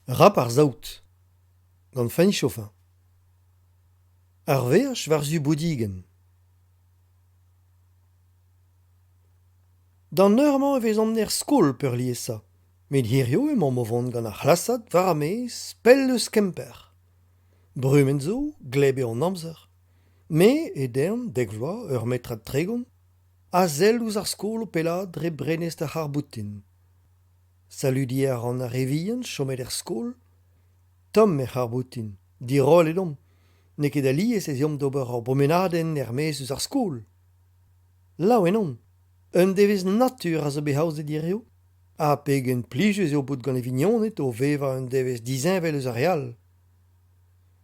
Rap ar zaout, gant Fanny Chauffin. Ar verch war zu boudigen. Dan neurmañ e vez emner skol peur liesa, met hirio emañ mo vont gant ar c'hlassad war a mez pell eus kemper. Brumen zo, gleb eo an amzer. Me, edern, dek vloaz, ur metrad tregon, a zel ouz ar skol o pelad dre brenest ar c'harboutin. Saludier an ar revien, chomet er skol. Tom e c'harboutin, di rol edom, ne ket alies ez iom d'ober ar bromenadenn er mez eus ar skol. Laou enon, un devez natur a zo behaouzet dirio, a pegen plijus eo bout gant e vignonet o veva un devez dizinvel eus ar real.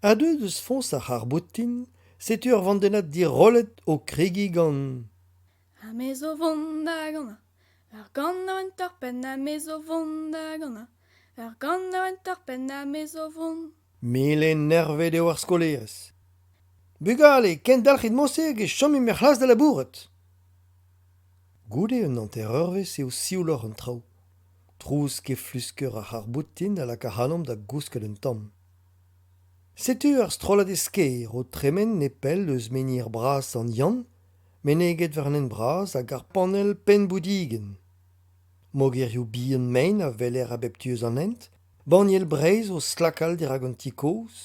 A deud eus fons ar c'harboutin, setu ur vandenat di rolet o kregi gant... A mez o vont da gana, ur gant a oant ur pen a mez o vont da gana, ur gant a oant ur pen a mez o vont. Milen nervet eo ar skolerez. Bugale, ken dalc'het moseg e chom mer c'hlas da labouret. Goude un anterurvez eo siouloc'h an traoù. Trouz ket fluskeur ar c'harboutin a laka hanom da gousket un tamm. Setu ar strollad e sker o tremen nepel eus menir bras an yann, meneget vernen bras hag ar panel pen boudigen. Mogirioù bihan mein a veler a bep tueus an hent, baniel breiz o slakal dirag an tikouz.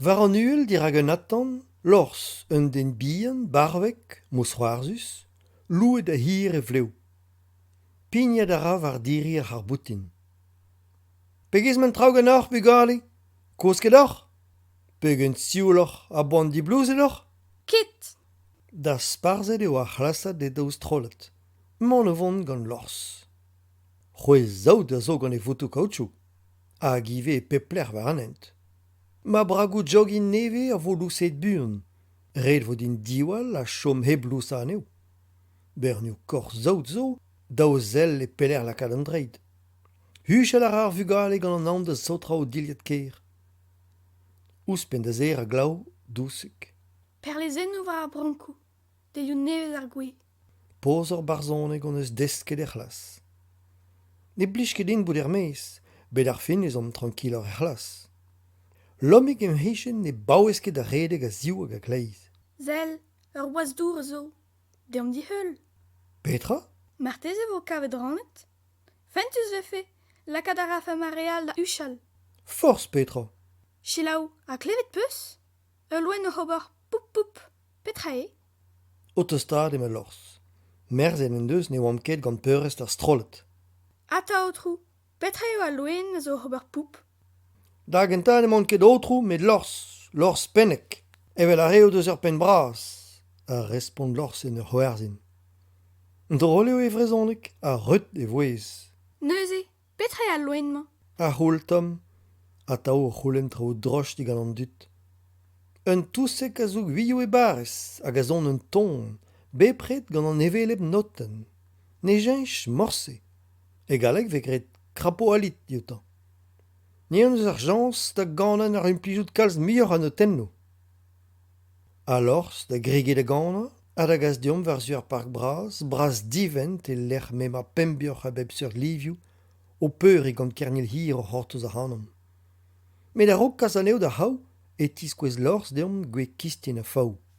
War an uel dirag un atan, lors un den bihan, barvek, moussoarzus, louet a hir e vlev. Pignat a ra war diri ar c'harboutin. Pegez men traoù gant bugale? Kousket oc'h? Pegen siouloc'h a bandi blouzet oc'h? Kit! Da sparzet eo ar c'hlassad e daoust trollet. Man o vont gant lors. C'hwez zaout a zo gant e voto kaoutchouc. A give e pepler war an hent. Ma bragoù joggin neve a vo lousset buan. Red vo din diwall a chom heb lousa aneo. Bernioù korz zaout zo, daou zel e peler lakad an dreid. Huchel ar vugale gant an an da sotra o diliet ker. Ouspenn da zer a glav, dousek. Per les ennou war ar brankou, de you nevez ar gwe. Pozor barzone gant eus desket er c'hlas. Ne blij ket din bout er mez, bet ar fin ez om tranquil ar c'hlas. Lommig em hechen ne baouez ket a redeg a ziv hag a gleiz. Zel, ur oaz dour zo, deom di heul. Petra? Martez e vo kavet rannet? Fentus vefe, lakad a raf am ar real da uchal. Force, Petra. Chilaou, a klevet peus? Ur loen o c'hober poup poup. Petra e? Autostrad em a lors. Merzen en deus ne oam ket gant peurest ar strollet. Ata otrou, petra eo a loen a zo c'hober poup. Da gentan emant ket outrou met lors pennek. Evel a reo deus ur pen bras. A respond lors en ur c'hwerzin. Droleo e vrezonnek a reut e voez. Neuze, petra eo a loen ma. A c'houl tom, a tao o c'houlen trao droch digan an dut. Un tousek a zoug vioù e barez, hag a zon un ton, bepret gant an eveleb noten. Ne jench morse. E galek vekret krapo alit diotan. Ni an eus ar jans da ganan ar implijout kalz mioc'h an o tenno. Alors, da greget a gana, a da gaz diom war zu ar park bras divent e lec'h mem a pembioc'h a bep sur livioù, o peur e gant kernil hir o c'hortoz a hanom. Met a rog kas aneo da haou, e tiskouez lors deom gwe kistien a faou.